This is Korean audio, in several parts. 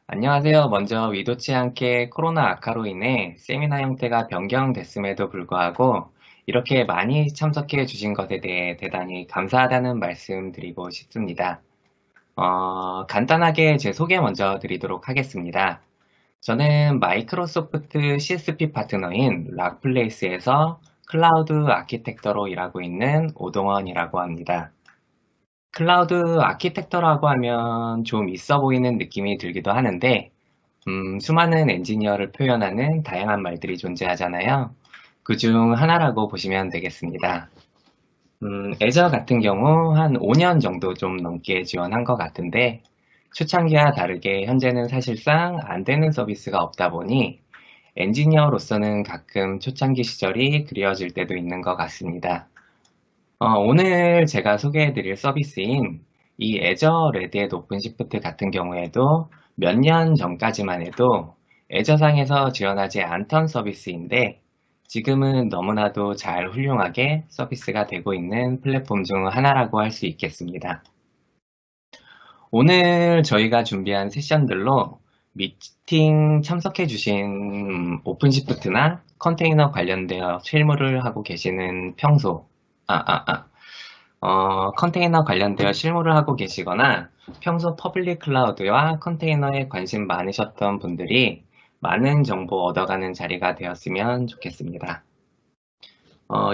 안녕하세요. 먼저 의도치 않게 코로나 악화로 인해 세미나 형태가 변경됐음에도 불구하고 이렇게 많이 참석해 주신 것에 대해 대단히 감사하다는 말씀 드리고 싶습니다. 간단하게 제 소개 먼저 드리도록 하겠습니다. 저는 마이크로소프트 CSP 파트너인 락플레이스에서 클라우드 아키텍터로 일하고 있는 오동원이라고 합니다. 클라우드 아키텍터라고 하면 좀 있어 보이는 느낌이 들기도 하는데 수많은 엔지니어를 표현하는 다양한 말들이 존재하잖아요. 그중 하나라고 보시면 되겠습니다. 애저 같은 경우 한 5년 정도 좀 넘게 지원한 것 같은데, 초창기와 다르게 현재는 사실상 안 되는 서비스가 없다 보니 엔지니어로서는 가끔 초창기 시절이 그리워질 때도 있는 것 같습니다. 오늘 제가 소개해드릴 서비스인 이 애저 레드햇 오픈시프트 같은 경우에도 몇 년 전까지만 해도 애저상에서 지원하지 않던 서비스인데 지금은 너무나도 잘 훌륭하게 서비스가 되고 있는 플랫폼 중 하나라고 할 수 있겠습니다. 오늘 저희가 준비한 세션들로 미팅 참석해주신 오픈시프트나 컨테이너 관련되어 실무를 하고 계시는 컨테이너 관련되어 실무를 하고 계시거나 평소 퍼블릭 클라우드와 컨테이너에 관심 많으셨던 분들이 많은 정보 얻어가는 자리가 되었으면 좋겠습니다.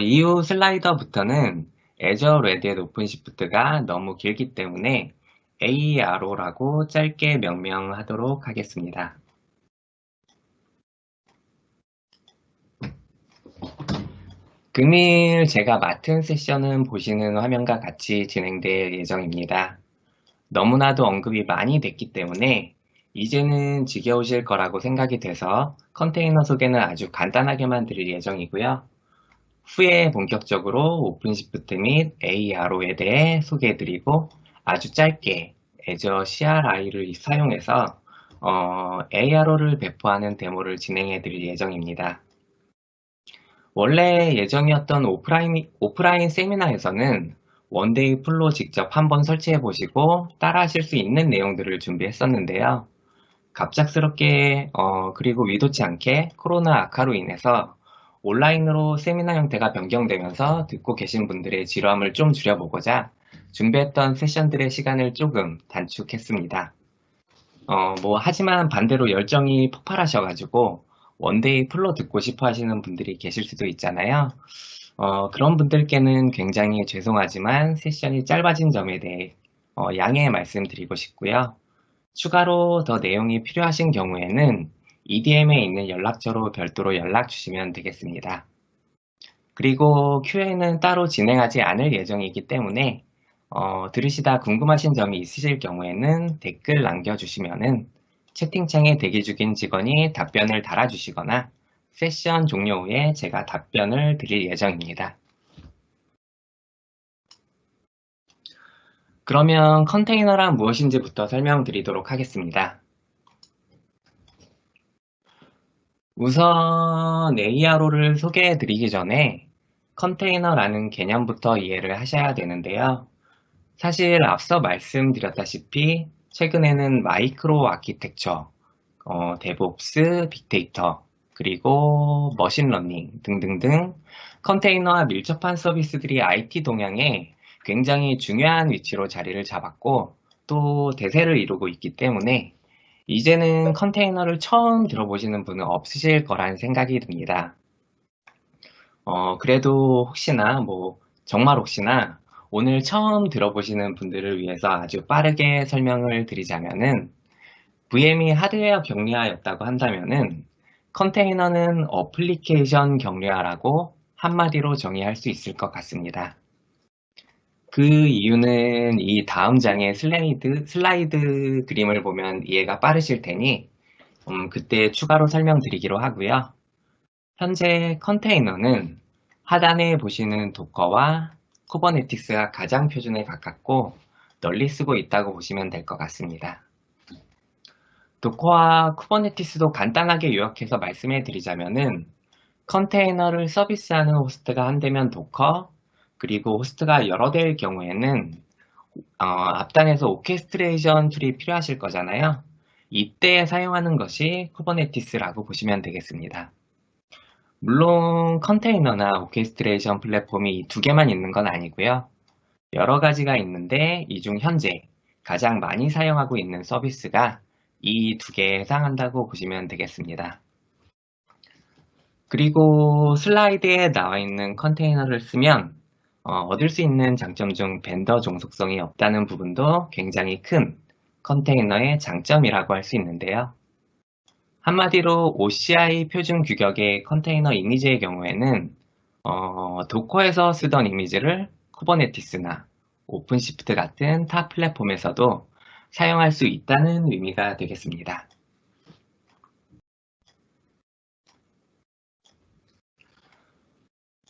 이후 슬라이더부터는 애저 레드햇 오픈시프트가 너무 길기 때문에 ARO라고 짧게 명명하도록 하겠습니다. 금일 제가 맡은 세션은 보시는 화면과 같이 진행될 예정입니다. 너무나도 언급이 많이 됐기 때문에 이제는 지겨우실 거라고 생각이 돼서 컨테이너 소개는 아주 간단하게만 드릴 예정이고요. 후에 본격적으로 오픈시프트 및 ARO에 대해 소개해드리고 아주 짧게 Azure CRI를 사용해서 ARO를 배포하는 데모를 진행해드릴 예정입니다. 원래 예정이었던 오프라인 세미나에서는 원데이 풀로 직접 한번 설치해 보시고 따라 하실 수 있는 내용들을 준비했었는데요. 갑작스럽게 그리고 의도치 않게 코로나 악화로 인해서 온라인으로 세미나 형태가 변경되면서 듣고 계신 분들의 지루함을 좀 줄여보고자 준비했던 세션들의 시간을 조금 단축했습니다. 하지만 반대로 열정이 폭발하셔가지고 원데이 풀로 듣고 싶어 하시는 분들이 계실 수도 있잖아요. 그런 분들께는 굉장히 죄송하지만 세션이 짧아진 점에 대해 양해 말씀드리고 싶고요. 추가로 더 내용이 필요하신 경우에는 EDM에 있는 연락처로 별도로 연락 주시면 되겠습니다. 그리고 Q&A는 따로 진행하지 않을 예정이기 때문에 들으시다 궁금하신 점이 있으실 경우에는 댓글 남겨주시면은 채팅창에 대기 중인 직원이 답변을 달아주시거나 세션 종료 후에 제가 답변을 드릴 예정입니다. 그러면 컨테이너란 무엇인지부터 설명드리도록 하겠습니다. 우선 ARO를 소개해드리기 전에 컨테이너라는 개념부터 이해를 하셔야 되는데요. 사실 앞서 말씀드렸다시피 최근에는 마이크로 아키텍처, 데브옵스, 빅데이터, 그리고 머신러닝 등등등 컨테이너와 밀접한 서비스들이 IT 동향에 굉장히 중요한 위치로 자리를 잡았고 또 대세를 이루고 있기 때문에 이제는 컨테이너를 처음 들어보시는 분은 없으실 거란 생각이 듭니다. 그래도 혹시나 정말 혹시나 오늘 처음 들어보시는 분들을 위해서 아주 빠르게 설명을 드리자면은 VM이 하드웨어 격리화였다고 한다면은 컨테이너는 어플리케이션 격리화라고 한마디로 정의할 수 있을 것 같습니다. 그 이유는 이 다음 장의 슬라이드 그림을 보면 이해가 빠르실 테니 그때 추가로 설명드리기로 하고요. 현재 컨테이너는 하단에 보시는 도커와 쿠버네티스가 가장 표준에 가깝고 널리 쓰고 있다고 보시면 될 것 같습니다. 도커와 쿠버네티스도 간단하게 요약해서 말씀해 드리자면은 컨테이너를 서비스하는 호스트가 한 대면 도커, 그리고 호스트가 여러 대일 경우에는 앞단에서 오케스트레이션 툴이 필요하실 거잖아요. 이때 사용하는 것이 쿠버네티스라고 보시면 되겠습니다. 물론 컨테이너나 오케스트레이션 플랫폼이 이 두 개만 있는 건 아니고요. 여러 가지가 있는데 이 중 현재 가장 많이 사용하고 있는 서비스가 이 두 개에 해당한다고 보시면 되겠습니다. 그리고 슬라이드에 나와 있는 컨테이너를 쓰면 얻을 수 있는 장점 중 벤더 종속성이 없다는 부분도 굉장히 큰 컨테이너의 장점이라고 할 수 있는데요. 한마디로 OCI 표준 규격의 컨테이너 이미지의 경우에는 도커에서 쓰던 이미지를 쿠버네티스나 오픈시프트 같은 타 플랫폼에서도 사용할 수 있다는 의미가 되겠습니다.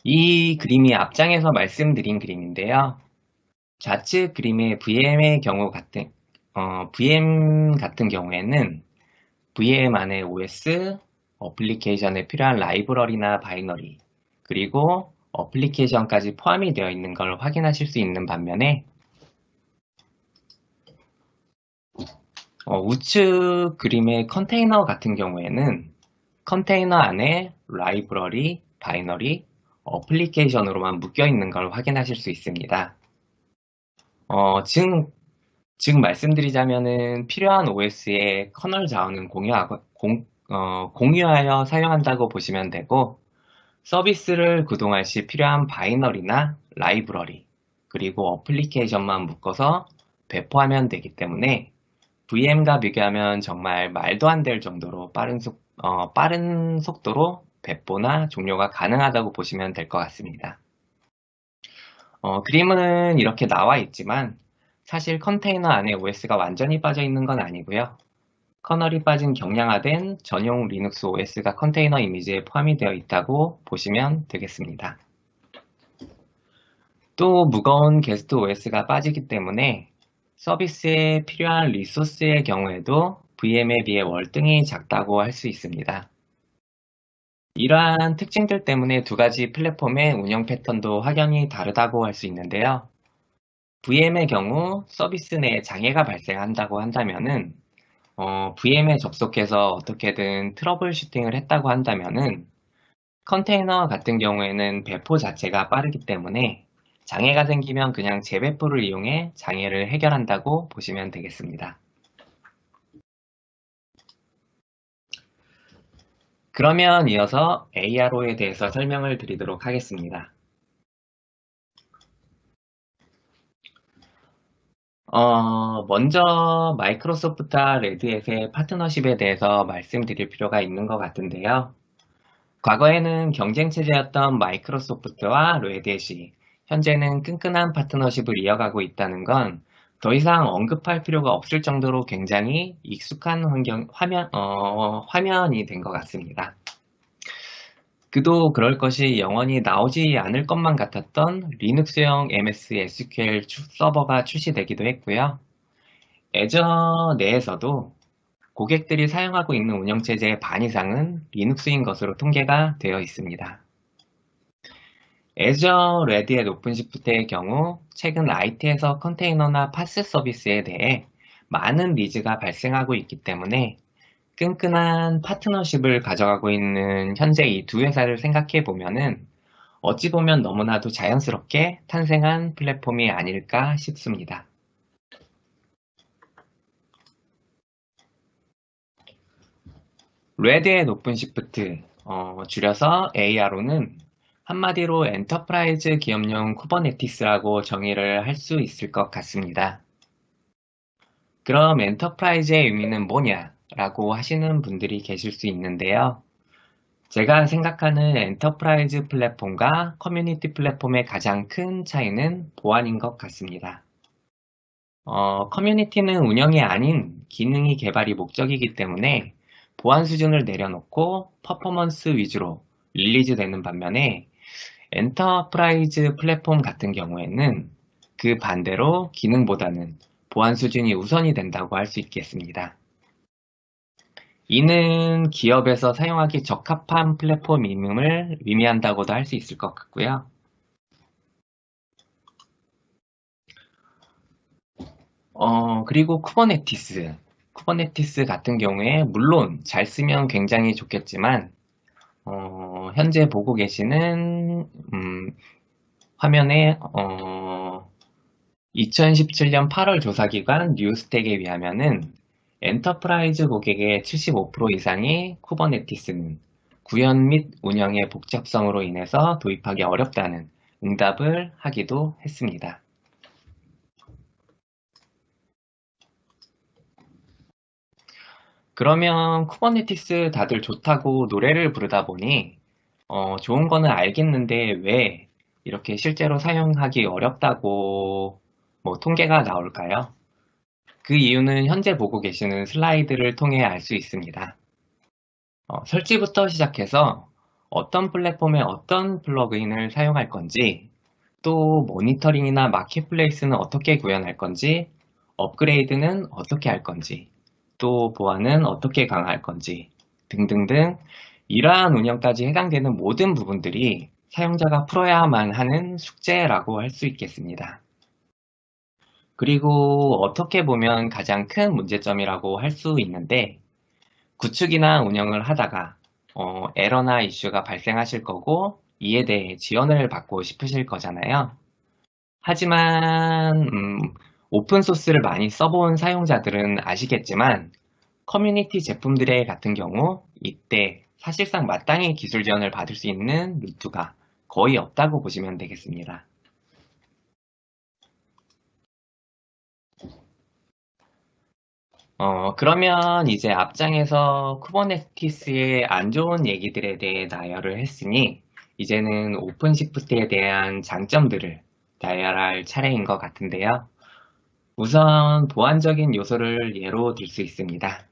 이 그림이 앞장에서 말씀드린 그림인데요. 좌측 그림의 VM 같은 경우에는 VM 안에 OS, 어플리케이션에 필요한 라이브러리나 바이너리, 그리고 어플리케이션까지 포함이 되어 있는 걸 확인하실 수 있는 반면에 우측 그림의 컨테이너 같은 경우에는 컨테이너 안에 라이브러리, 바이너리, 어플리케이션으로만 묶여 있는 걸 확인하실 수 있습니다. 즉 말씀드리자면은 필요한 OS의 커널 자원은 공유하여 사용한다고 보시면 되고, 서비스를 구동할 시 필요한 바이너리나 라이브러리, 그리고 어플리케이션만 묶어서 배포하면 되기 때문에 VM과 비교하면 정말 말도 안 될 정도로 빠른 속도로 배포나 종료가 가능하다고 보시면 될 것 같습니다. 그림은 이렇게 나와 있지만 사실 컨테이너 안에 OS가 완전히 빠져 있는 건 아니고요. 커널이 빠진 경량화된 전용 리눅스 OS가 컨테이너 이미지에 포함이 되어 있다고 보시면 되겠습니다. 또 무거운 게스트 OS가 빠지기 때문에 서비스에 필요한 리소스의 경우에도 VM에 비해 월등히 작다고 할 수 있습니다. 이러한 특징들 때문에 두 가지 플랫폼의 운영 패턴도 확연히 다르다고 할 수 있는데요. VM의 경우 서비스 내에 장애가 발생한다고 한다면은 VM에 접속해서 어떻게든 트러블 슈팅을 했다고 한다면은 컨테이너 같은 경우에는 배포 자체가 빠르기 때문에 장애가 생기면 그냥 재배포를 이용해 장애를 해결한다고 보시면 되겠습니다. 그러면 이어서 ARO에 대해서 설명을 드리도록 하겠습니다. 먼저 마이크로소프트와 레드햇의 파트너십에 대해서 말씀드릴 필요가 있는 것 같은데요. 과거에는 경쟁 체제였던 마이크로소프트와 레드햇이 현재는 끈끈한 파트너십을 이어가고 있다는 건 더 이상 언급할 필요가 없을 정도로 굉장히 익숙한 화면이 된 것 같습니다. 그도 그럴 것이 영원히 나오지 않을 것만 같았던 리눅스형 MS SQL 서버가 출시되기도 했고요. 애저 내에서도 고객들이 사용하고 있는 운영체제의 반 이상은 리눅스인 것으로 통계가 되어 있습니다. 애저 레드햇 오픈시프트의 경우 최근 IT에서 컨테이너나 파스 서비스에 대해 많은 니즈가 발생하고 있기 때문에 끈끈한 파트너십을 가져가고 있는 현재 이 두 회사를 생각해 보면은 어찌 보면 너무나도 자연스럽게 탄생한 플랫폼이 아닐까 싶습니다. 레드햇 오픈시프트, 줄여서 ARO는 한마디로 엔터프라이즈 기업용 쿠버네티스라고 정의를 할 수 있을 것 같습니다. 그럼 엔터프라이즈의 의미는 뭐냐? 라고 하시는 분들이 계실 수 있는데요. 제가 생각하는 엔터프라이즈 플랫폼과 커뮤니티 플랫폼의 가장 큰 차이는 보안인 것 같습니다. 커뮤니티는 운영이 아닌 기능이 개발이 목적이기 때문에 보안 수준을 내려놓고 퍼포먼스 위주로 릴리즈 되는 반면에 엔터프라이즈 플랫폼 같은 경우에는 그 반대로 기능보다는 보안 수준이 우선이 된다고 할 수 있겠습니다. 이는 기업에서 사용하기 적합한 플랫폼임을 의미한다고도 할 수 있을 것 같고요. 그리고 쿠버네티스. 쿠버네티스 같은 경우에 물론 잘 쓰면 굉장히 좋겠지만 현재 보고 계시는 화면에 2017년 8월 조사기관 뉴스택에 의하면은 엔터프라이즈 고객의 75% 이상이 쿠버네티스는 구현 및 운영의 복잡성으로 인해서 도입하기 어렵다는 응답을 하기도 했습니다. 그러면 쿠버네티스 다들 좋다고 노래를 부르다 보니 좋은 거는 알겠는데 왜 이렇게 실제로 사용하기 어렵다고 통계가 나올까요? 그 이유는 현재 보고 계시는 슬라이드를 통해 알 수 있습니다. 설치부터 시작해서 어떤 플랫폼에 어떤 플러그인을 사용할 건지, 또 모니터링이나 마켓플레이스는 어떻게 구현할 건지, 업그레이드는 어떻게 할 건지, 또 보안은 어떻게 강화할 건지 등등등 이러한 운영까지 해당되는 모든 부분들이 사용자가 풀어야만 하는 숙제라고 할 수 있겠습니다. 그리고 어떻게 보면 가장 큰 문제점이라고 할 수 있는데 구축이나 운영을 하다가 에러나 이슈가 발생하실 거고 이에 대해 지원을 받고 싶으실 거잖아요. 하지만 오픈소스를 많이 써본 사용자들은 아시겠지만 커뮤니티 제품들의 같은 경우 이때 사실상 마땅히 기술 지원을 받을 수 있는 루트가 거의 없다고 보시면 되겠습니다. 그러면 이제 앞장에서 쿠버네티스의 안 좋은 얘기들에 대해 나열을 했으니 이제는 오픈시프트에 대한 장점들을 나열할 차례인 것 같은데요. 우선 보안적인 요소를 예로 들 수 있습니다.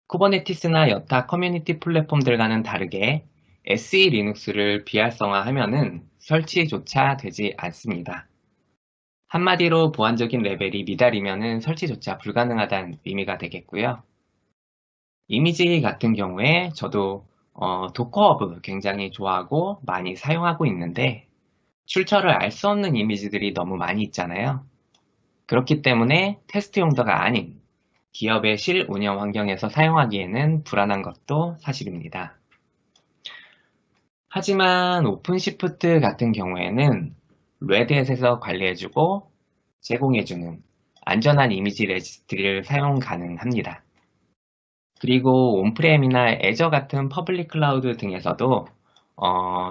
쿠버네티스나 여타 커뮤니티 플랫폼들과는 다르게 SE 리눅스를 비활성화하면은 설치조차 되지 않습니다. 한마디로 보안적인 레벨이 미달이면은 설치조차 불가능하다는 의미가 되겠고요. 이미지 같은 경우에 저도 도커허브 굉장히 좋아하고 많이 사용하고 있는데 출처를 알 수 없는 이미지들이 너무 많이 있잖아요. 그렇기 때문에 테스트 용도가 아닌 기업의 실운영 환경에서 사용하기에는 불안한 것도 사실입니다. 하지만 오픈시프트 같은 경우에는 레드햇에서 관리해주고 제공해주는 안전한 이미지 레지스트리를 사용 가능합니다. 그리고 온프렘이나 애저 같은 퍼블릭 클라우드 등에서도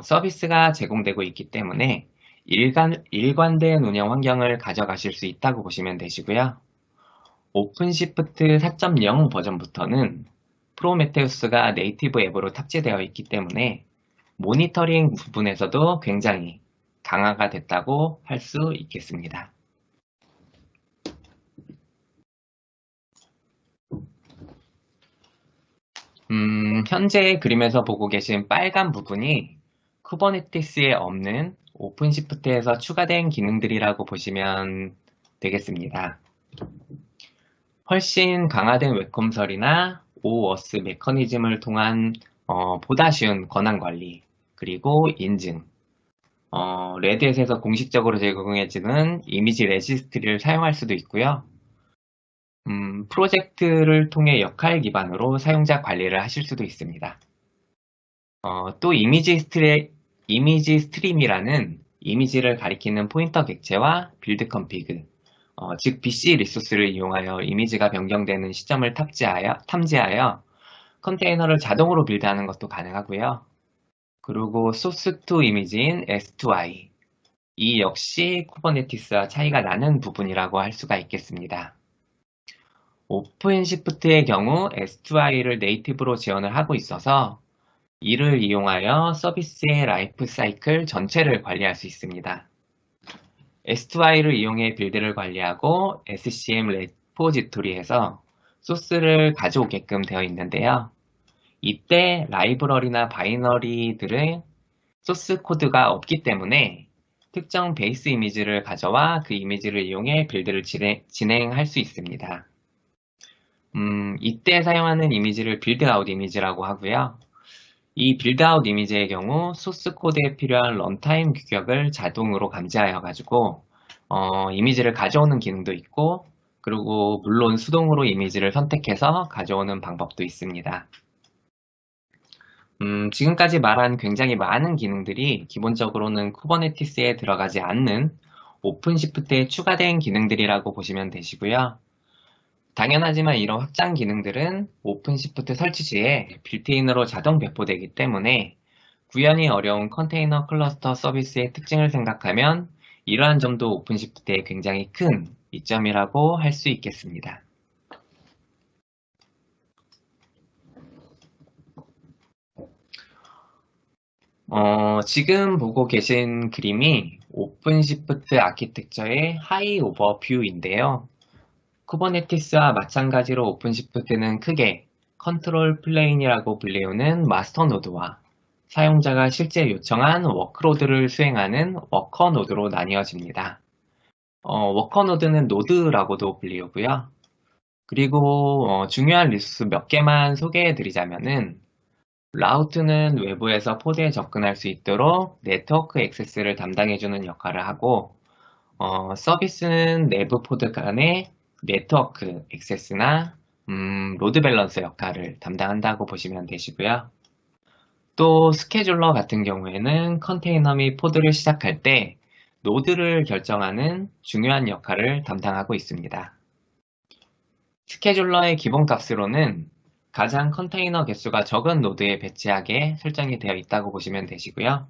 서비스가 제공되고 있기 때문에 일관된 운영 환경을 가져가실 수 있다고 보시면 되시고요. 오픈시프트 4.0 버전부터는 프로메테우스가 네이티브 앱으로 탑재되어 있기 때문에 모니터링 부분에서도 굉장히 강화가 됐다고 할 수 있겠습니다. 현재 그림에서 보고 계신 빨간 부분이 쿠버네티스에 없는 오픈시프트에서 추가된 기능들이라고 보시면 되겠습니다. 훨씬 강화된 웹 컴설이나 OWASP 메커니즘을 통한 보다 쉬운 권한 관리, 그리고 인증, 레드햇에서 공식적으로 제공해주는 이미지 레지스트리를 사용할 수도 있고요. 프로젝트를 통해 역할 기반으로 사용자 관리를 하실 수도 있습니다. 또 이미지 스트림이라는 이미지를 가리키는 포인터 객체와 빌드 컨피그, 즉 BC 리소스를 이용하여 이미지가 변경되는 시점을 탐지하여 컨테이너를 자동으로 빌드하는 것도 가능하고요. 그리고 소스 투 이미지인 S2I, 이 역시 쿠버네티스와 차이가 나는 부분이라고 할 수가 있겠습니다. 오픈시프트의 경우 S2I를 네이티브로 지원을 하고 있어서 이를 이용하여 서비스의 라이프 사이클 전체를 관리할 수 있습니다. S2I를 이용해 빌드를 관리하고 SCM 레포지토리에서 소스를 가져오게끔 되어 있는데요. 이때 라이브러리나 바이너리들의 소스 코드가 없기 때문에 특정 베이스 이미지를 가져와 그 이미지를 이용해 빌드를 진행할 수 있습니다. 이때 사용하는 이미지를 빌드아웃 이미지라고 하고요. 이 빌드아웃 이미지의 경우 소스 코드에 필요한 런타임 규격을 자동으로 감지하여 가지고 이미지를 가져오는 기능도 있고, 그리고 물론 수동으로 이미지를 선택해서 가져오는 방법도 있습니다. 지금까지 말한 굉장히 많은 기능들이 기본적으로는 쿠버네티스에 들어가지 않는 오픈시프트에 추가된 기능들이라고 보시면 되시고요. 당연하지만 이런 확장 기능들은 오픈시프트 설치 시에 빌트인으로 자동 배포되기 때문에 구현이 어려운 컨테이너 클러스터 서비스의 특징을 생각하면 이러한 점도 오픈시프트의 굉장히 큰 이점이라고 할 수 있겠습니다. 지금 보고 계신 그림이 오픈시프트 아키텍처의 하이 오버뷰인데요. 쿠버네티스와 마찬가지로 오픈시프트는 크게 컨트롤 플레인이라고 불리우는 마스터 노드와 사용자가 실제 요청한 워크로드를 수행하는 워커 노드로 나뉘어집니다. 워커 노드는 노드라고도 불리우고요. 그리고 중요한 리소스 몇 개만 소개해 드리자면은 라우트는 외부에서 포드에 접근할 수 있도록 네트워크 액세스를 담당해주는 역할을 하고 서비스는 내부 포드 간의 네트워크 액세스나 로드 밸런서 역할을 담당한다고 보시면 되시고요. 또 스케줄러 같은 경우에는 컨테이너 및 포드를 시작할 때 노드를 결정하는 중요한 역할을 담당하고 있습니다. 스케줄러의 기본값으로는 가장 컨테이너 개수가 적은 노드에 배치하게 설정이 되어 있다고 보시면 되시고요.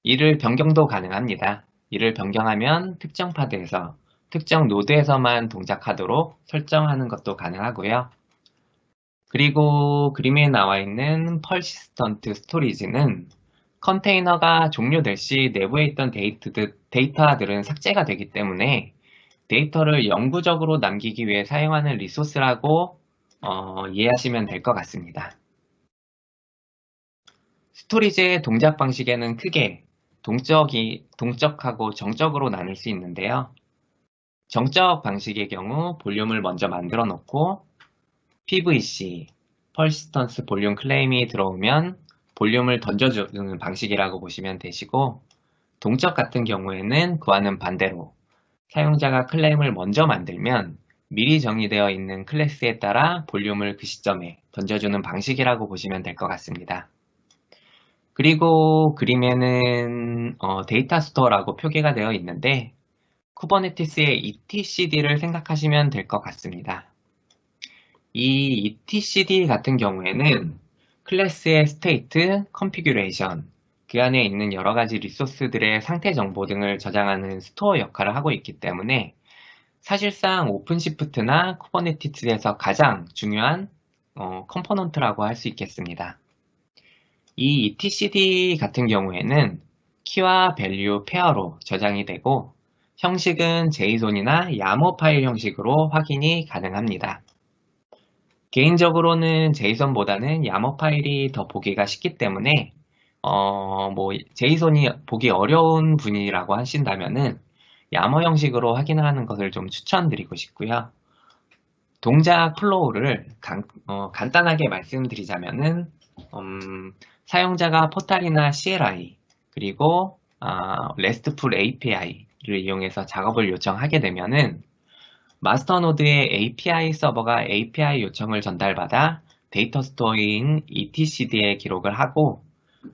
이를 변경도 가능합니다. 이를 변경하면 특정 파드에서 특정 노드에서만 동작하도록 설정하는 것도 가능하고요. 그리고 그림에 나와 있는 persistent storage는 컨테이너가 종료될 시 내부에 있던 데이터들은 삭제가 되기 때문에 데이터를 영구적으로 남기기 위해 사용하는 리소스라고 이해하시면 될 것 같습니다. 스토리지의 동작 방식에는 크게 동적하고 정적으로 나눌 수 있는데요. 정적 방식의 경우 볼륨을 먼저 만들어 놓고 PVC, Persistence 볼륨 클레임이 들어오면 볼륨을 던져주는 방식이라고 보시면 되시고, 동적 같은 경우에는 그와는 반대로 사용자가 클레임을 먼저 만들면 미리 정의되어 있는 클래스에 따라 볼륨을 그 시점에 던져주는 방식이라고 보시면 될 것 같습니다. 그리고 그림에는 데이터 스토어라고 표기가 되어 있는데 쿠버네티스의 etcd를 생각하시면 될 것 같습니다. 이 etcd 같은 경우에는 클래스의 스테이트, 컨피규레이션, 그 안에 있는 여러 가지 리소스들의 상태 정보 등을 저장하는 스토어 역할을 하고 있기 때문에 사실상 오픈시프트나 쿠버네티스에서 가장 중요한 컴포넌트라고 할 수 있겠습니다. 이 etcd 같은 경우에는 키와 밸류 페어로 저장이 되고 형식은 JSON이나 YAML 파일 형식으로 확인이 가능합니다. 개인적으로는 JSON보다는 YAML 파일이 더 보기가 쉽기 때문에 JSON이 보기 어려운 분이라고 하신다면은 YAML 형식으로 확인을 하는 것을 좀 추천드리고 싶고요. 동작 플로우를 간단하게 말씀드리자면은 사용자가 포탈이나 CLI 그리고 RESTful API를 이용해서 작업을 요청하게 되면은 마스터 노드의 API 서버가 API 요청을 전달받아 데이터 스토어인 etcd에 기록을 하고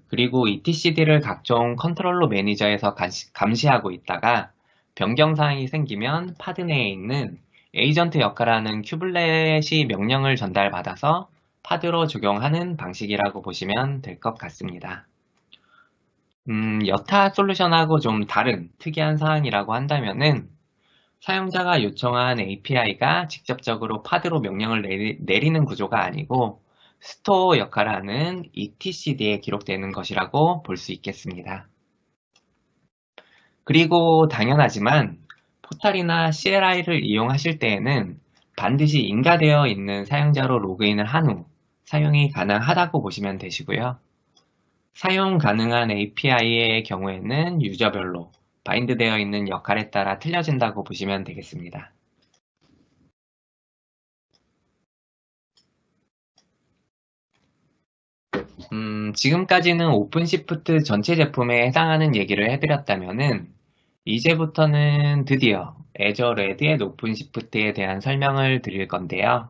그리고 etcd를 각종 컨트롤러 매니저에서 감시하고 있다가 변경 사항이 생기면 파드 내에 있는 에이전트 역할하는 큐블렛이 명령을 전달받아서 파드로 적용하는 방식이라고 보시면 될 것 같습니다. 여타 솔루션하고 좀 다른 특이한 사항이라고 한다면은 사용자가 요청한 API가 직접적으로 파드로 명령을 내리는 구조가 아니고 스토어 역할을 하는 etcd에 기록되는 것이라고 볼 수 있겠습니다. 그리고 당연하지만 포탈이나 CLI를 이용하실 때에는 반드시 인가되어 있는 사용자로 로그인을 한 후 사용이 가능하다고 보시면 되시고요. 사용 가능한 API의 경우에는 유저별로 바인드되어 있는 역할에 따라 틀려진다고 보시면 되겠습니다. 지금까지는 오픈시프트 전체 제품에 해당하는 얘기를 해드렸다면은 이제부터는 드디어 애저 레드의 오픈시프트에 대한 설명을 드릴 건데요.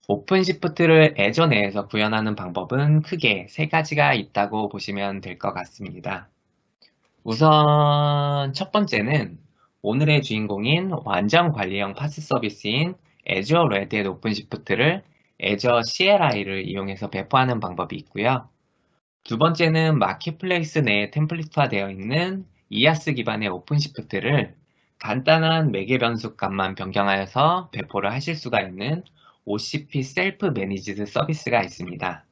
오픈시프트를 애저 내에서 구현하는 방법은 크게 세 가지가 있다고 보시면 될 것 같습니다. 우선 첫 번째는 오늘의 주인공인 완전 관리형 파스 서비스인 애저 레드의 오픈시프트를 애저 CLI를 이용해서 배포하는 방법이 있고요. 두 번째는 마켓플레이스 내에 템플릿화되어 있는 이아스 기반의 오픈시프트를 간단한 매개 변수 값만 변경하여서 배포를 하실 수가 있는 OCP 셀프 매니지드 서비스가 있습니다.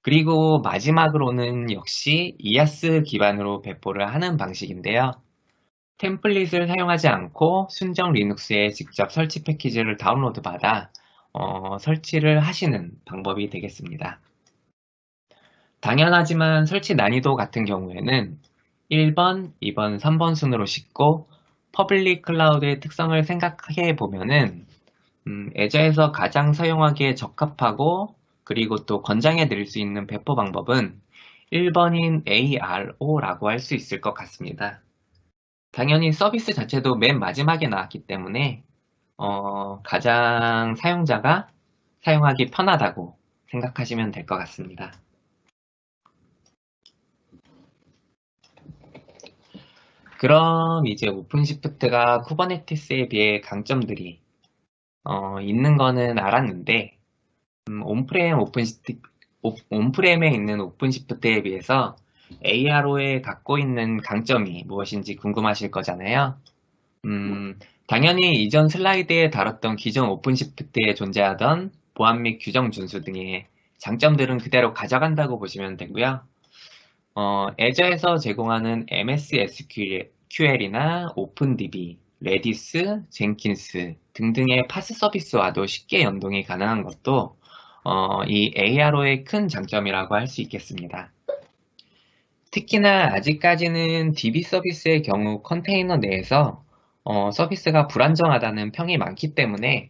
그리고 마지막으로는 역시 이아스 기반으로 배포를 하는 방식인데요. 템플릿을 사용하지 않고 순정 리눅스에 직접 설치 패키지를 다운로드 받아 설치를 하시는 방법이 되겠습니다. 당연하지만 설치 난이도 같은 경우에는 1번, 2번, 3번 순으로 쉽고 퍼블릭 클라우드의 특성을 생각해 보면은 애저에서 가장 사용하기에 적합하고 그리고 또 권장해 드릴 수 있는 배포 방법은 1번인 ARO라고 할 수 있을 것 같습니다. 당연히 서비스 자체도 맨 마지막에 나왔기 때문에 가장 사용자가 사용하기 편하다고 생각하시면 될 것 같습니다. 그럼 이제 오픈시프트가 쿠버네티스에 비해 강점들이 있는 거는 알았는데 온프렘에 있는 오픈시프트에 비해서 ARO에 갖고 있는 강점이 무엇인지 궁금하실 거잖아요. 당연히 이전 슬라이드에 다뤘던 기존 오픈시프트에 존재하던 보안 및 규정 준수 등의 장점들은 그대로 가져간다고 보시면 되고요. 애저에서 제공하는 MS SQL이나 오픈DB, 레디스, 젠킨스 등등의 파스 서비스와도 쉽게 연동이 가능한 것도 이 ARO의 큰 장점이라고 할 수 있겠습니다. 특히나 아직까지는 DB 서비스의 경우 컨테이너 내에서 서비스가 불안정하다는 평이 많기 때문에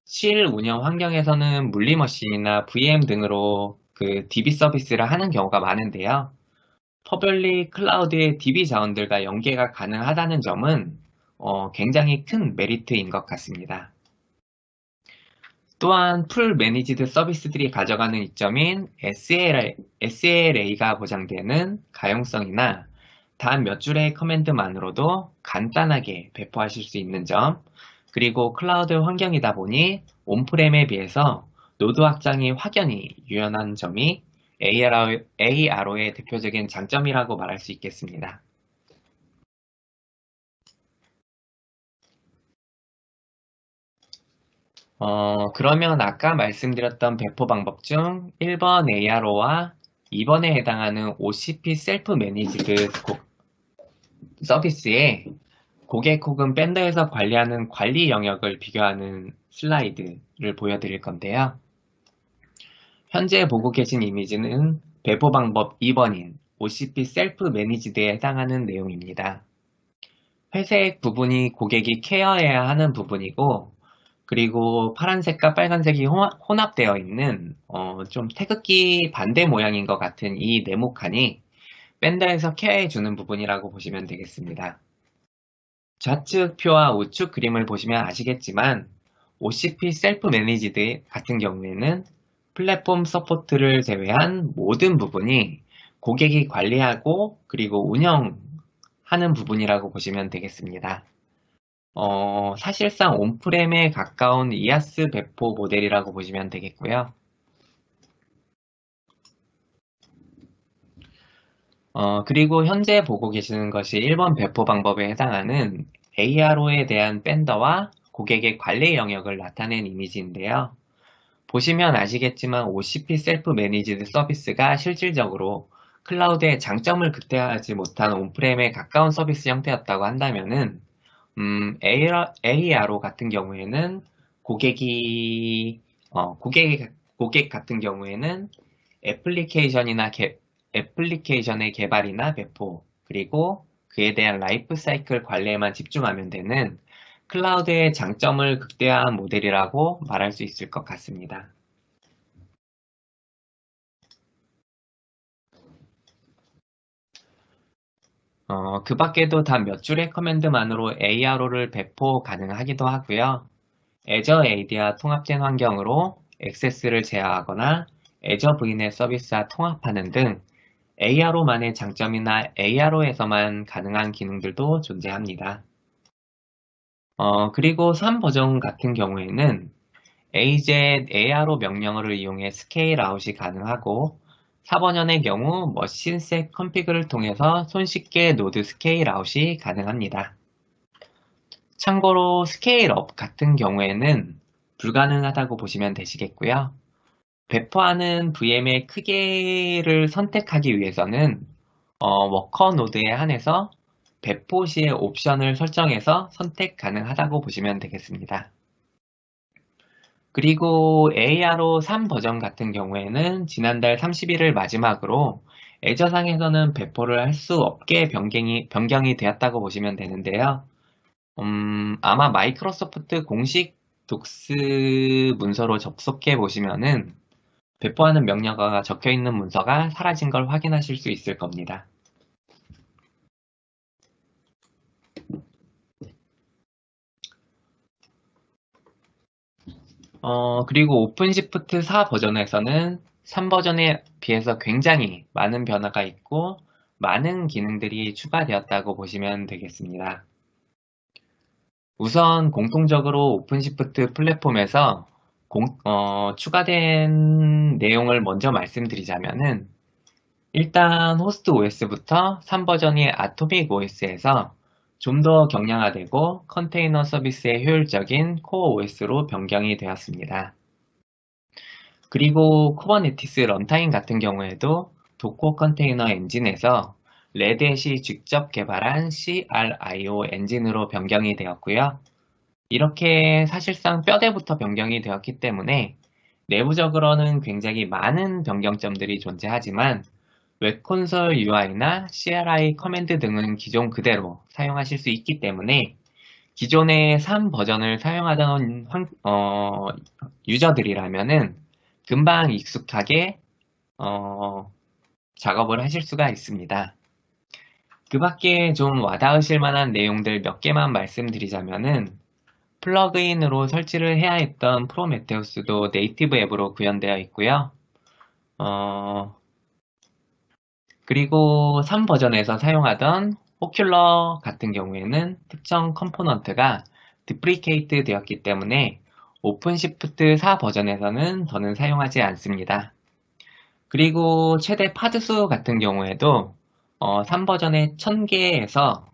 실 운영 환경에서는 물리머신이나 VM 등으로 그 DB 서비스를 하는 경우가 많은데요. 퍼블릭 클라우드의 DB 자원들과 연계가 가능하다는 점은 굉장히 큰 메리트인 것 같습니다. 또한 풀 매니지드 서비스들이 가져가는 이점인 SLA가 보장되는 가용성이나 단 몇 줄의 커맨드만으로도 간단하게 배포하실 수 있는 점, 그리고 클라우드 환경이다 보니 온프렘에 비해서 노드 확장이 확연히 유연한 점이 ARO의 대표적인 장점이라고 말할 수 있겠습니다. 그러면 아까 말씀드렸던 배포 방법 중 1번 ARO와 2번에 해당하는 OCP 셀프 매니지드 서비스에 고객 혹은 밴더에서 관리하는 관리 영역을 비교하는 슬라이드를 보여드릴 건데요. 현재 보고 계신 이미지는 배포 방법 2번인 OCP 셀프 매니지드에 해당하는 내용입니다. 회색 부분이 고객이 케어해야 하는 부분이고, 그리고 파란색과 빨간색이 혼합되어 있는 좀 태극기 반대 모양인 것 같은 이 네모칸이 밴더에서 케어해주는 부분이라고 보시면 되겠습니다. 좌측 표와 우측 그림을 보시면 아시겠지만 OCP 셀프 매니지드 같은 경우에는 플랫폼 서포트를 제외한 모든 부분이 고객이 관리하고 그리고 운영하는 부분이라고 보시면 되겠습니다. 사실상 온프렘에 가까운 이아스 배포 모델이라고 보시면 되겠고요. 그리고 현재 보고 계시는 것이 1번 배포 방법에 해당하는 ARO에 대한 밴더와 고객의 관리 영역을 나타낸 이미지인데요. 보시면 아시겠지만 OCP 셀프 매니지드 서비스가 실질적으로 클라우드의 장점을 극대화하지 못한 온프렘에 가까운 서비스 형태였다고 한다면은 ARO 같은 경우에는 고객이 고객 같은 경우에는 애플리케이션의 개발이나 배포, 그리고 그에 대한 라이프 사이클 관리에만 집중하면 되는 클라우드의 장점을 극대화한 모델이라고 말할 수 있을 것 같습니다. 그 밖에도 단 몇 줄의 커맨드만으로 ARO를 배포 가능하기도 하고요. Azure AD와 통합된 환경으로 액세스를 제어하거나 Azure VNet 서비스와 통합하는 등 ARO만의 장점이나 ARO에서만 가능한 기능들도 존재합니다. 그리고 3 버전 같은 경우에는 AZ ARO 명령어를 이용해 스케일 아웃이 가능하고 4버전의 경우 머신셋 컨피그를 통해서 손쉽게 노드 스케일 아웃이 가능합니다. 참고로 스케일 업 같은 경우에는 불가능하다고 보시면 되시겠고요. 배포하는 VM의 크기를 선택하기 위해서는 워커 노드에 한해서 배포 시의 옵션을 설정해서 선택 가능하다고 보시면 되겠습니다. 그리고 ARO 3 버전 같은 경우에는 지난달 30일을 마지막으로 애저상에서는 배포를 할 수 없게 변경이 되었다고 보시면 되는데요. 아마 마이크로소프트 공식 독스 문서로 접속해 보시면은 배포하는 명령어가 적혀 있는 문서가 사라진 걸 확인하실 수 있을 겁니다. 그리고 오픈시프트 4 버전에서는 3 버전에 비해서 굉장히 많은 변화가 있고 많은 기능들이 추가되었다고 보시면 되겠습니다. 우선 공통적으로 오픈시프트 플랫폼에서 추가된 내용을 먼저 말씀드리자면은 일단 호스트 OS부터 3 버전의 아토믹 OS에서 좀 더 경량화되고 컨테이너 서비스의 효율적인 코어 OS로 변경이 되었습니다. 그리고 쿠버네티스 런타임 같은 경우에도 도커 컨테이너 엔진에서 레드햇이 직접 개발한 CRIO 엔진으로 변경이 되었고요. 이렇게 사실상 뼈대부터 변경이 되었기 때문에 내부적으로는 굉장히 많은 변경점들이 존재하지만 웹콘솔 UI나 CRI 커맨드 등은 기존 그대로 사용하실 수 있기 때문에 기존의 3 버전을 사용하던 유저들이라면은 금방 익숙하게 작업을 하실 수가 있습니다. 그 밖에 좀 와닿으실 만한 내용들 몇 개만 말씀드리자면은 플러그인으로 설치를 해야 했던 프로메테우스도 네이티브 앱으로 구현되어 있고요. 그리고 3 버전에서 사용하던 호큘러 같은 경우에는 특정 컴포넌트가 디프리케이트 되었기 때문에 오픈시프트 4 버전에서는 더는 사용하지 않습니다. 그리고 최대 파드수 같은 경우에도 3 버전의 1000개에서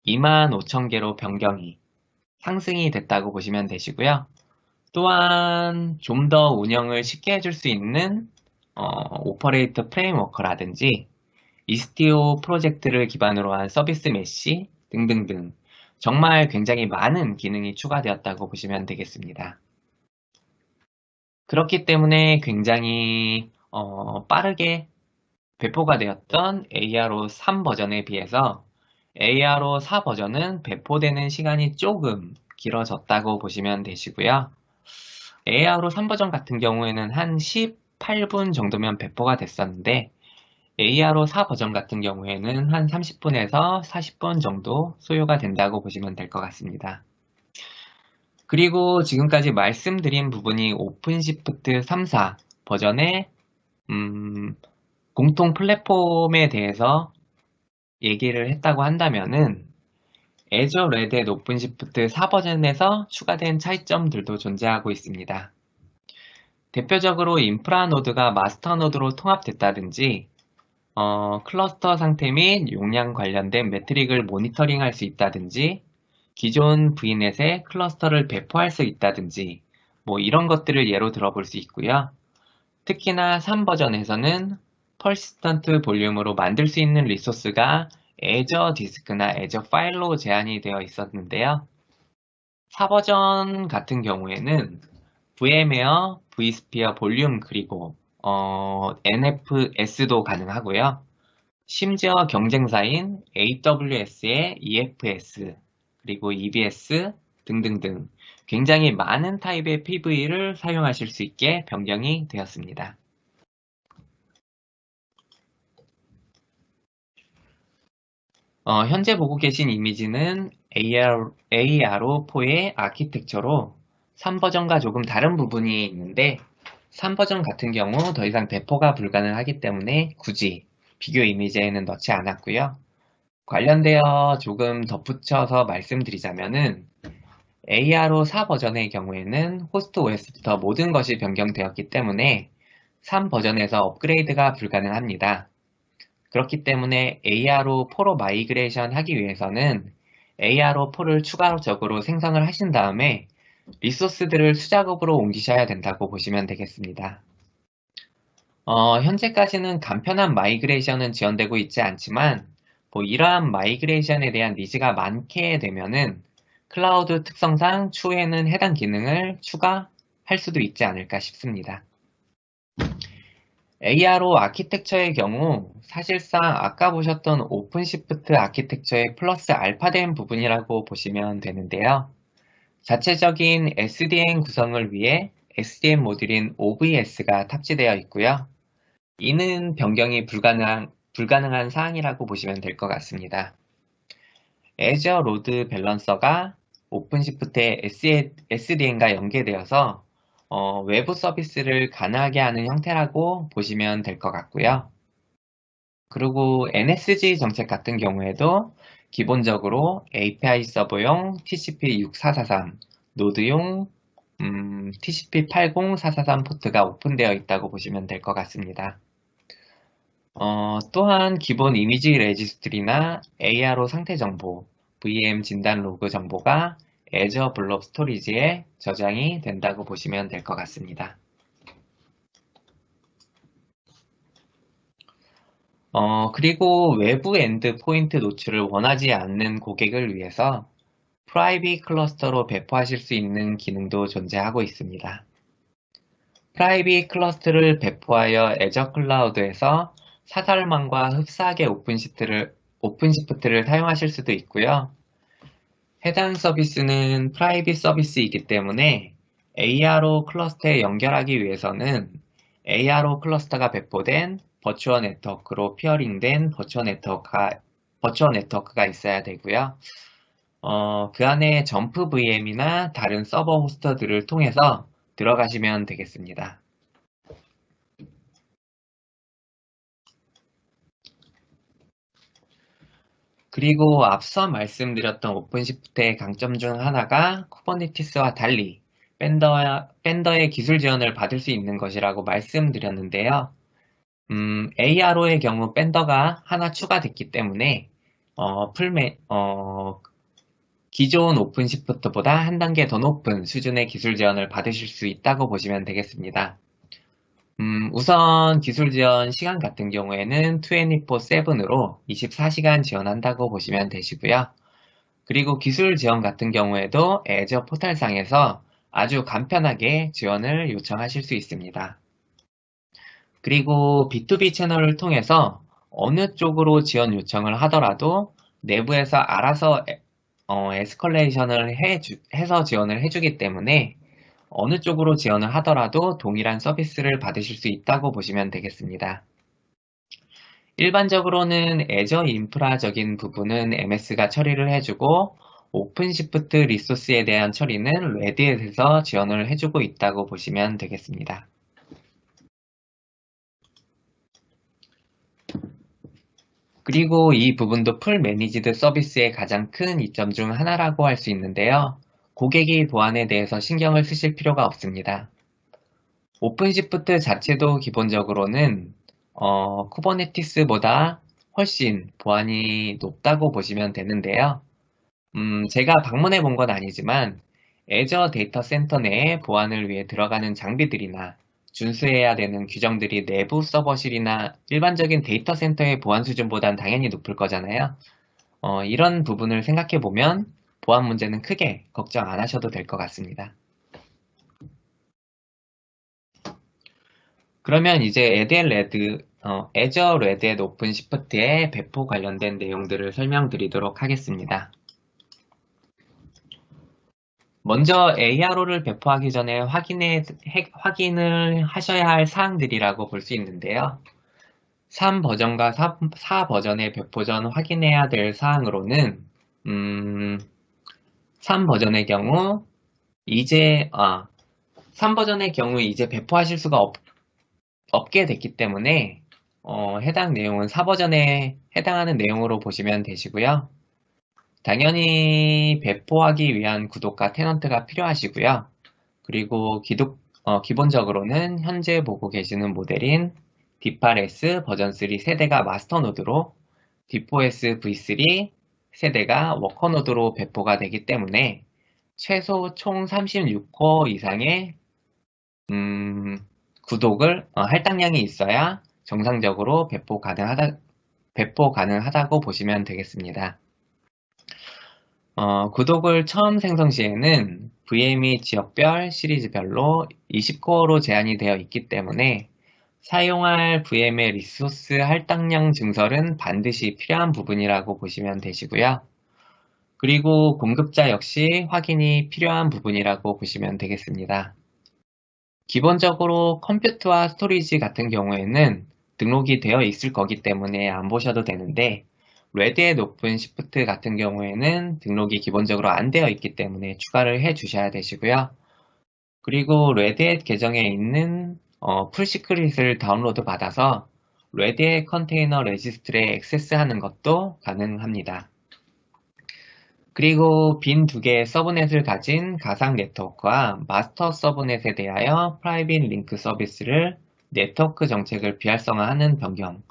25,000개로 변경이 상승이 됐다고 보시면 되시고요. 또한 좀 더 운영을 쉽게 해줄 수 있는 오퍼레이터 프레임워크라든지 이스티오 프로젝트를 기반으로 한 서비스 메시 등등등 정말 굉장히 많은 기능이 추가되었다고 보시면 되겠습니다. 그렇기 때문에 굉장히 빠르게 배포가 되었던 ARO 3 버전에 비해서 ARO 4 버전은 배포되는 시간이 조금 길어졌다고 보시면 되시고요. ARO 3 버전 같은 경우에는 한 18분 정도면 배포가 됐었는데 ARO 4 버전 같은 경우에는 한 30분에서 40분 정도 소요가 된다고 보시면 될 것 같습니다. 그리고 지금까지 말씀드린 부분이 오픈시프트 3, 4 버전의 공통 플랫폼에 대해서 얘기를 했다고 한다면은 Azure Red Hat 오픈시프트 4 버전에서 추가된 차이점들도 존재하고 있습니다. 대표적으로 인프라 노드가 마스터 노드로 통합됐다든지 클러스터 상태 및 용량 관련된 매트릭을 모니터링할 수 있다든지 기존 VNet에 클러스터를 배포할 수 있다든지 뭐 이런 것들을 예로 들어볼 수 있고요. 특히나 3 버전에서는 퍼시스턴트 볼륨으로 만들 수 있는 리소스가 Azure 디스크나 Azure 파일로 제한이 되어 있었는데요. 4 버전 같은 경우에는 VMware, vSphere 볼륨 그리고 NFS도 가능하고요. 심지어 경쟁사인 AWS의 EFS 그리고 EBS 등등등 굉장히 많은 타입의 PV를 사용하실 수 있게 변경이 되었습니다. 현재 보고 계신 이미지는 ARO4의 아키텍처로 3버전과 조금 다른 부분이 있는데 3버전 같은 경우 더 이상 배포가 불가능하기 때문에 굳이 비교 이미지에는 넣지 않았고요. 관련되어 조금 덧붙여서 말씀드리자면은 ARO4 버전의 경우에는 호스트 OS부터 모든 것이 변경되었기 때문에 3 버전에서 업그레이드가 불가능합니다. 그렇기 때문에 ARO4로 마이그레이션 하기 위해서는 ARO4를 추가적으로 생성을 하신 다음에 리소스들을 수작업으로 옮기셔야 된다고 보시면 되겠습니다. 현재까지는 간편한 마이그레이션은 지원되고 있지 않지만 이러한 마이그레이션에 대한 니즈가 많게 되면은 클라우드 특성상 추후에는 해당 기능을 추가할 수도 있지 않을까 싶습니다. ARO 아키텍처의 경우 사실상 아까 보셨던 오픈시프트 아키텍처의 플러스 알파된 부분이라고 보시면 되는데요. 자체적인 SDN 구성을 위해 SDN 모듈인 OVS가 탑재되어 있고요. 이는 변경이 불가능한 사항이라고 보시면 될 것 같습니다. Azure 로드 밸런서가 오픈시프트의 SDN과 연계되어서 외부 서비스를 가능하게 하는 형태라고 보시면 될 것 같고요. 그리고 NSG 정책 같은 경우에도 기본적으로 API 서버용 TCP6443, 노드용 TCP80443 포트가 오픈되어 있다고 보시면 될 것 같습니다. 또한 기본 이미지 레지스트리나 ARO 상태 정보, VM 진단 로그 정보가 Azure 블록 스토리지에 저장이 된다고 보시면 될 것 같습니다. 그리고 외부 엔드 포인트 노출을 원하지 않는 고객을 위해서 프라이빗 클러스터로 배포하실 수 있는 기능도 존재하고 있습니다. 프라이빗 클러스터를 배포하여 애저 클라우드에서 사설망과 흡사하게 오픈시프트를 사용하실 수도 있고요. 해당 서비스는 프라이빗 서비스이기 때문에 ARO 클러스터에 연결하기 위해서는 ARO 클러스터가 배포된 버추어 네트워크로 피어링된 버추어 네트워크가 있어야 되고요. 그 안에 점프 VM이나 다른 서버 호스터들을 통해서 들어가시면 되겠습니다. 그리고 앞서 말씀드렸던 오픈시프트의 강점 중 하나가 쿠버네티스와 달리 밴더의 기술 지원을 받을 수 있는 것이라고 말씀드렸는데요. ARO의 경우 밴더가 하나 추가됐기 때문에 기존 오픈시프트보다 한 단계 더 높은 수준의 기술 지원을 받으실 수 있다고 보시면 되겠습니다. 우선 기술 지원 시간 같은 경우에는 24/7으로 24시간 지원한다고 보시면 되시고요. 그리고 기술 지원 같은 경우에도 애저 포털상에서 아주 간편하게 지원을 요청하실 수 있습니다. 그리고 B2B 채널을 통해서 어느 쪽으로 지원 요청을 하더라도 내부에서 알아서 에스컬레이션을 해서 지원을 해주기 때문에 어느 쪽으로 지원을 하더라도 동일한 서비스를 받으실 수 있다고 보시면 되겠습니다. 일반적으로는 애저 인프라적인 부분은 MS가 처리를 해주고 오픈시프트 리소스에 대한 처리는 레드햇에서 지원을 해주고 있다고 보시면 되겠습니다. 그리고 이 부분도 풀 매니지드 서비스의 가장 큰 이점 중 하나라고 할 수 있는데요. 고객이 보안에 대해서 신경을 쓰실 필요가 없습니다. 오픈시프트 자체도 기본적으로는 쿠버네티스보다 훨씬 보안이 높다고 보시면 되는데요. 제가 방문해 본 건 아니지만 애저 데이터 센터 내에 보안을 위해 들어가는 장비들이나 준수해야 되는 규정들이 내부 서버실이나 일반적인 데이터 센터의 보안 수준보단 당연히 높을 거잖아요. 이런 부분을 생각해 보면 보안 문제는 크게 걱정 안 하셔도 될 것 같습니다. 그러면 이제 애저 레드햇 오픈시프트의 배포 관련된 내용들을 설명드리도록 하겠습니다. 먼저 ARO를 배포하기 전에 확인을 하셔야 할 사항들이라고 볼 수 있는데요. 3 버전과 4 버전의 배포 전 확인해야 될 사항으로는 3 버전의 경우 이제 3 버전의 경우 이제 배포하실 수가 없게 됐기 때문에 해당 내용은 4 버전에 해당하는 내용으로 보시면 되시고요. 당연히 배포하기 위한 구독과 테넌트가 필요하시고요. 그리고 기본적으로는 현재 보고 계시는 모델인 D8S 버전 3 세대가 마스터 노드로 D4S V3 세대가 워커 노드로 배포가 되기 때문에 최소 총 36코 이상의 할당량이 있어야 정상적으로 배포 가능하다고 보시면 되겠습니다. 구독을 처음 생성 시에는 VM이 지역별, 시리즈별로 20코어로 제한이 되어 있기 때문에 사용할 VM의 리소스 할당량 증설은 반드시 필요한 부분이라고 보시면 되시고요. 그리고 공급자 역시 확인이 필요한 부분이라고 보시면 되겠습니다. 기본적으로 컴퓨트와 스토리지 같은 경우에는 등록이 되어 있을 거기 때문에 안 보셔도 되는데 레드햇 오픈 시프트 같은 경우에는 등록이 기본적으로 안 되어 있기 때문에 추가를 해 주셔야 되시고요. 그리고 레드햇 계정에 있는 풀시크릿을 다운로드 받아서 레드햇 컨테이너 레지스트리에 액세스하는 것도 가능합니다. 그리고 빈 두 개의 서브넷을 가진 가상 네트워크와 마스터 서브넷에 대하여 프라이빗 링크 서비스를 네트워크 정책을 비활성화하는 변경,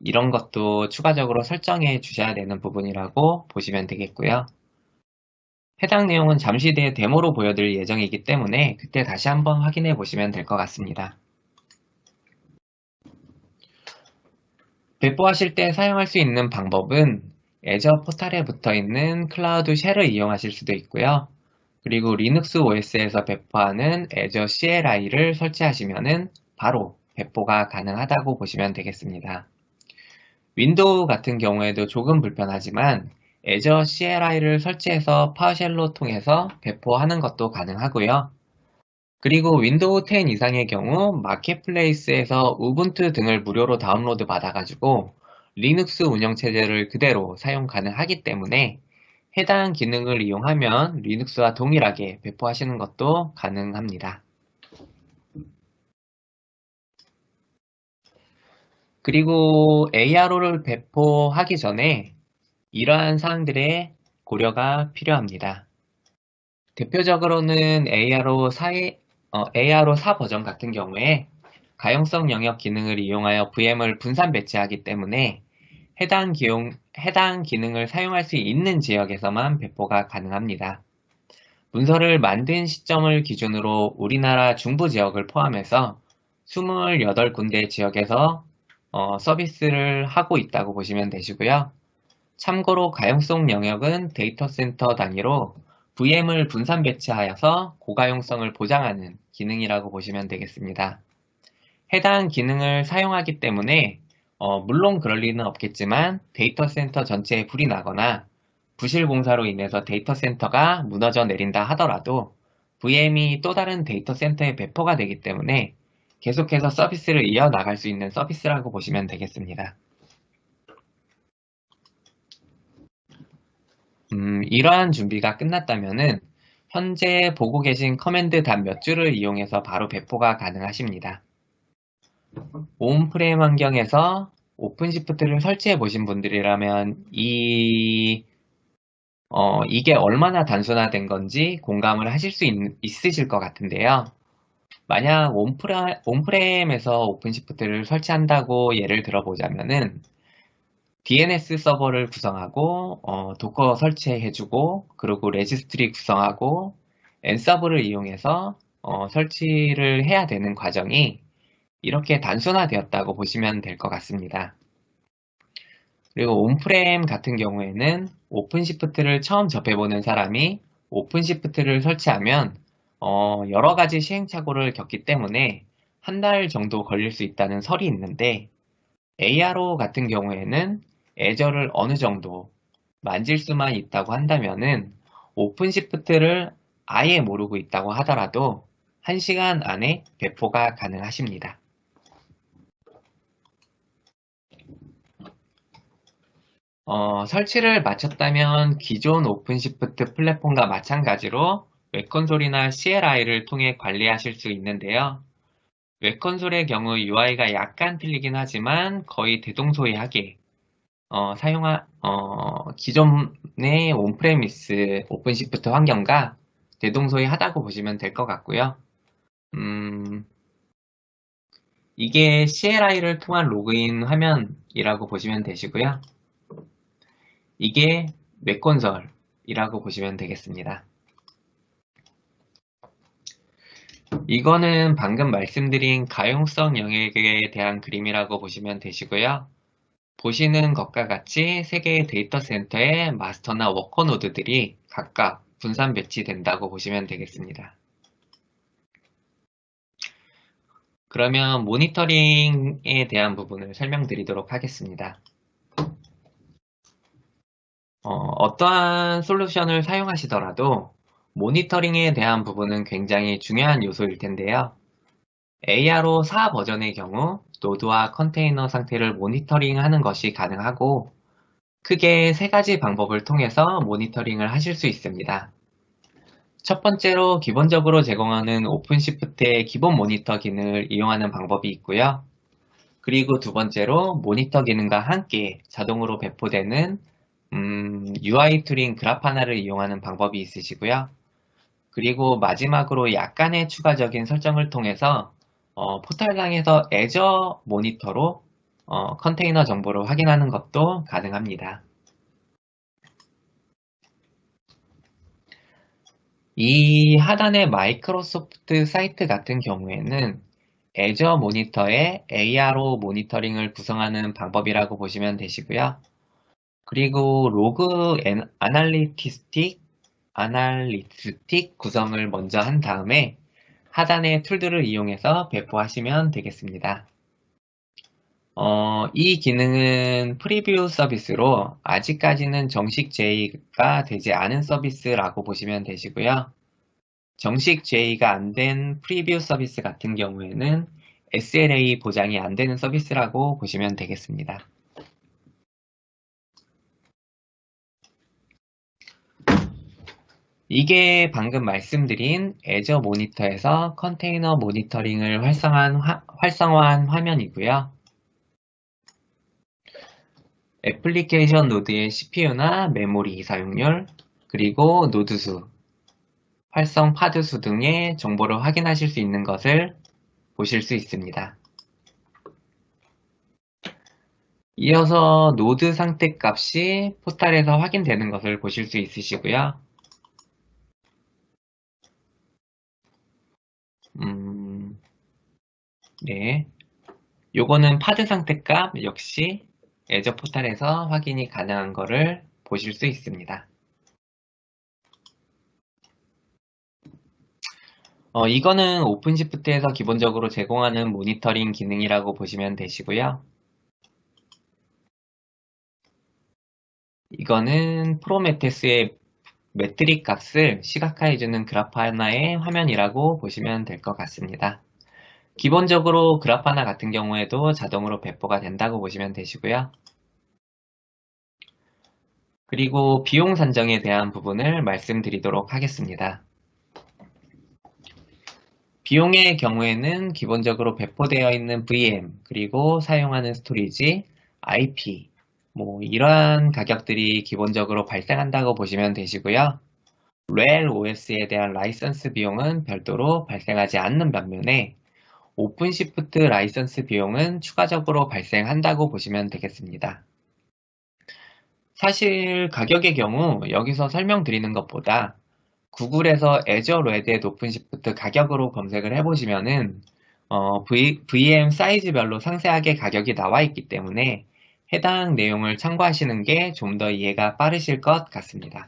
이런 것도 추가적으로 설정해 주셔야 되는 부분이라고 보시면 되겠고요. 해당 내용은 잠시 뒤에 데모로 보여드릴 예정이기 때문에 그때 다시 한번 확인해 보시면 될 것 같습니다. 배포하실 때 사용할 수 있는 방법은 애저 포탈에 붙어 있는 클라우드 쉘을 이용하실 수도 있고요. 그리고 리눅스 OS에서 배포하는 애저 CLI를 설치하시면 바로 배포가 가능하다고 보시면 되겠습니다. 윈도우 같은 경우에도 조금 불편하지만 애저 CLI를 설치해서 파워쉘로 통해서 배포하는 것도 가능하고요. 그리고 윈도우 10 이상의 경우 마켓플레이스에서 우분투 등을 무료로 다운로드 받아가지고 리눅스 운영체제를 그대로 사용 가능하기 때문에 해당 기능을 이용하면 리눅스와 동일하게 배포하시는 것도 가능합니다. 그리고 ARO를 배포하기 전에 이러한 사항들의 고려가 필요합니다. 대표적으로는 ARO 4 버전 같은 경우에 가용성 영역 기능을 이용하여 VM을 분산 배치하기 때문에 해당 기능을 사용할 수 있는 지역에서만 배포가 가능합니다. 문서를 만든 시점을 기준으로 우리나라 중부 지역을 포함해서 28군데 지역에서 서비스를 하고 있다고 보시면 되시고요. 참고로 가용성 영역은 데이터 센터 단위로 VM을 분산 배치하여서 고가용성을 보장하는 기능이라고 보시면 되겠습니다. 해당 기능을 사용하기 때문에 물론 그럴 리는 없겠지만 데이터 센터 전체에 불이 나거나 부실 공사로 인해서 데이터 센터가 무너져 내린다 하더라도 VM이 또 다른 데이터 센터에 배포가 되기 때문에 계속해서 서비스를 이어나갈 수 있는 서비스라고 보시면 되겠습니다. 이러한 준비가 끝났다면은 현재 보고 계신 커맨드 단 몇 줄을 이용해서 바로 배포가 가능하십니다. 온프레임 환경에서 오픈시프트를 설치해 보신 분들이라면 이게 얼마나 단순화된 건지 공감을 하실 수 있으실 것 같은데요. 만약 온프레임에서 오픈시프트를 설치한다고 예를 들어보자면은 DNS 서버를 구성하고 도커 설치해주고 그리고 레지스트리 구성하고 엔서브를 이용해서 설치를 해야 되는 과정이 이렇게 단순화되었다고 보시면 될 것 같습니다. 그리고 온프레임 같은 경우에는 오픈시프트를 처음 접해보는 사람이 오픈시프트를 설치하면 여러 가지 시행착오를 겪기 때문에 한 달 정도 걸릴 수 있다는 설이 있는데 ARO 같은 경우에는 애저를 어느 정도 만질 수만 있다고 한다면은 오픈시프트를 아예 모르고 있다고 하더라도 1시간 안에 배포가 가능하십니다. 설치를 마쳤다면 기존 오픈시프트 플랫폼과 마찬가지로 웹콘솔이나 CLI를 통해 관리하실 수 있는데요. 웹콘솔의 경우 UI가 약간 틀리긴 하지만 거의 대동소이하게 기존의 온프레미스 오픈시프트 환경과 대동소이하다고 보시면 될 것 같고요. 이게 CLI를 통한 로그인 화면이라고 보시면 되시고요. 이게 웹콘솔이라고 보시면 되겠습니다. 이거는 방금 말씀드린 가용성 영역에 대한 그림이라고 보시면 되시고요. 보시는 것과 같이 세 개의 데이터 센터에 마스터나 워커 노드들이 각각 분산 배치된다고 보시면 되겠습니다. 그러면 모니터링에 대한 부분을 설명드리도록 하겠습니다. 어떠한 솔루션을 사용하시더라도 모니터링에 대한 부분은 굉장히 중요한 요소일 텐데요. ARO 4 버전의 경우 노드와 컨테이너 상태를 모니터링하는 것이 가능하고 크게 세 가지 방법을 통해서 모니터링을 하실 수 있습니다. 첫 번째로 기본적으로 제공하는 오픈시프트의 기본 모니터 기능을 이용하는 방법이 있고요. 그리고 두 번째로 모니터 기능과 함께 자동으로 배포되는 UI 툴인 그라파나를 이용하는 방법이 있으시고요. 그리고 마지막으로 약간의 추가적인 설정을 통해서 포털상에서 애저 모니터로 컨테이너 정보를 확인하는 것도 가능합니다. 이 하단의 마이크로소프트 사이트 같은 경우에는 애저 모니터의 ARO 모니터링을 구성하는 방법이라고 보시면 되시고요. 그리고 로그 아날리스틱 구성을 먼저 한 다음에 하단의 툴들을 이용해서 배포하시면 되겠습니다. 이 기능은 프리뷰 서비스로 아직까지는 정식 제의가 되지 않은 서비스라고 보시면 되시고요. 정식 제의가 안 된 프리뷰 서비스 같은 경우에는 SLA 보장이 안 되는 서비스라고 보시면 되겠습니다. 이게 방금 말씀드린 애저 모니터에서 컨테이너 모니터링을 활성화한 화면이고요. 애플리케이션 노드의 CPU나 메모리 사용률, 그리고 노드 수, 활성 파드 수 등의 정보를 확인하실 수 있는 것을 보실 수 있습니다. 이어서 노드 상태 값이 포탈에서 확인되는 것을 보실 수 있으시고요. 네. 요거는 파드 상태값 역시 애저 포탈에서 확인이 가능한 것을 보실 수 있습니다. 이거는 오픈시프트에서 기본적으로 제공하는 모니터링 기능이라고 보시면 되시고요. 이거는 프로메테스의 매트릭 값을 시각화해주는 그래파나의 화면이라고 보시면 될 것 같습니다. 기본적으로 그래파나 같은 경우에도 자동으로 배포가 된다고 보시면 되시고요. 그리고 비용 산정에 대한 부분을 말씀드리도록 하겠습니다. 비용의 경우에는 기본적으로 배포되어 있는 VM, 그리고 사용하는 스토리지, IP, 이러한 가격들이 기본적으로 발생한다고 보시면 되시고요. 렐 OS에 대한 라이선스 비용은 별도로 발생하지 않는 반면에 오픈시프트 라이선스 비용은 추가적으로 발생한다고 보시면 되겠습니다. 사실 가격의 경우 여기서 설명드리는 것보다 구글에서 애저 레드의 오픈시프트 가격으로 검색을 해보시면은 VM 사이즈별로 상세하게 가격이 나와 있기 때문에 해당 내용을 참고하시는 게 좀 더 이해가 빠르실 것 같습니다.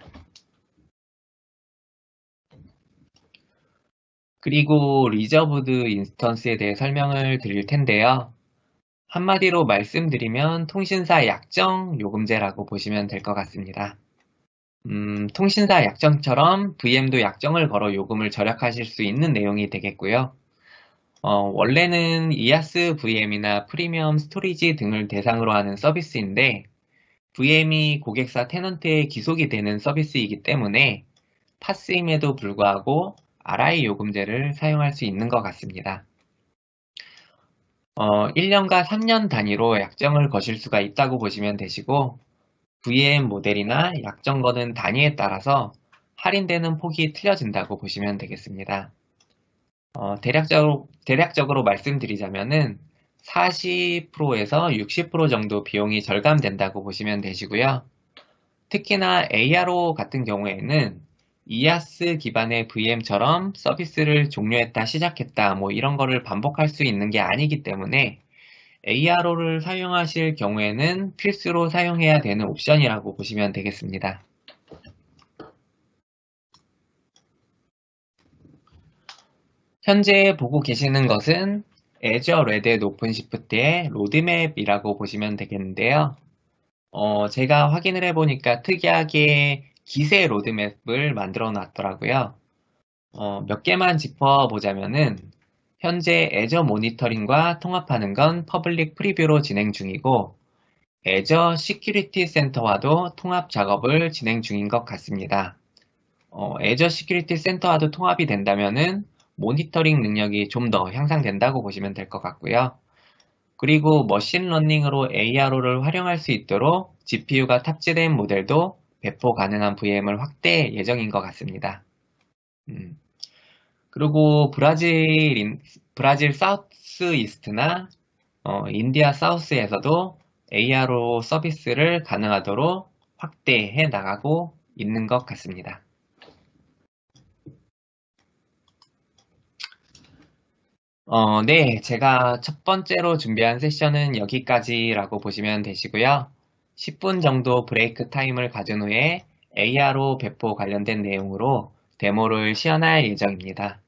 그리고 리저브드 인스턴스에 대해 설명을 드릴 텐데요. 한마디로 말씀드리면 통신사 약정 요금제라고 보시면 될 것 같습니다. 통신사 약정처럼 VM도 약정을 걸어 요금을 절약하실 수 있는 내용이 되겠고요. 원래는 이아스 VM이나 프리미엄 스토리지 등을 대상으로 하는 서비스인데 VM이 고객사 테넌트에 기속이 되는 서비스이기 때문에 파스임에도 불구하고 RI 요금제를 사용할 수 있는 것 같습니다. 1년과 3년 단위로 약정을 거실 수가 있다고 보시면 되시고, VM 모델이나 약정 거는 단위에 따라서 할인되는 폭이 틀려진다고 보시면 되겠습니다. 대략적으로 말씀드리자면은 40%에서 60% 정도 비용이 절감된다고 보시면 되시고요. 특히나 ARO 같은 경우에는 EAS 기반의 VM처럼 서비스를 종료했다 시작했다 뭐 이런 거를 반복할 수 있는 게 아니기 때문에 ARO를 사용하실 경우에는 필수로 사용해야 되는 옵션이라고 보시면 되겠습니다. 현재 보고 계시는 것은 Azure Red Hat 오픈시프트의 로드맵이라고 보시면 되겠는데요. 제가 확인을 해보니까 특이하게 기세 로드맵을 만들어 놨더라고요. 몇 개만 짚어보자면은 현재 Azure 모니터링과 통합하는 건 퍼블릭 프리뷰로 진행 중이고 Azure 시큐리티 센터와도 통합 작업을 진행 중인 것 같습니다. Azure 시큐리티 센터와도 통합이 된다면은 모니터링 능력이 좀 더 향상된다고 보시면 될 것 같고요. 그리고 머신러닝으로 ARO를 활용할 수 있도록 GPU가 탑재된 모델도 배포 가능한 VM을 확대 예정인 것 같습니다. 그리고 브라질 사우스 이스트나 인디아 사우스에서도 ARO 서비스를 가능하도록 확대해 나가고 있는 것 같습니다. 네, 제가 첫 번째로 준비한 세션은 여기까지라고 보시면 되시고요. 10분 정도 브레이크 타임을 가진 후에 ARO 배포 관련된 내용으로 데모를 시연할 예정입니다.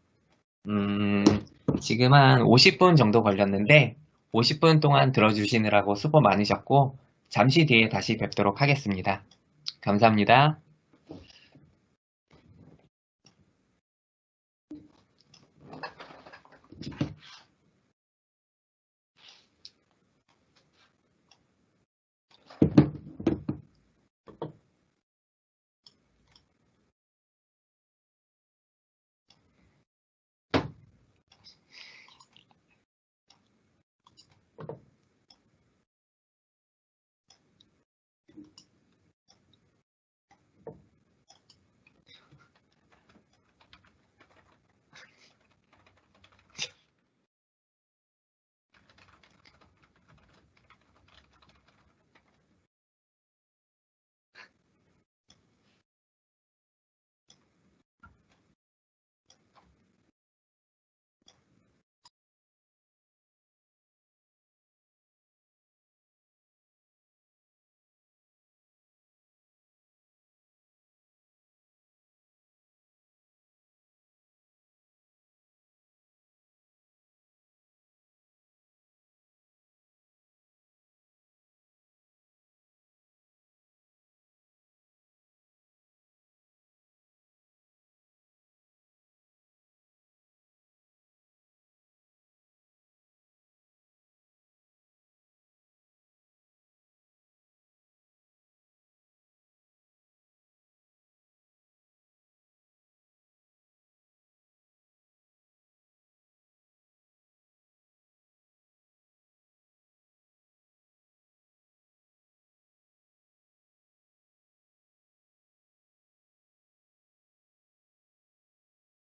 지금 한 50분 정도 걸렸는데 50분 동안 들어주시느라고 수고 많으셨고 잠시 뒤에 다시 뵙도록 하겠습니다. 감사합니다.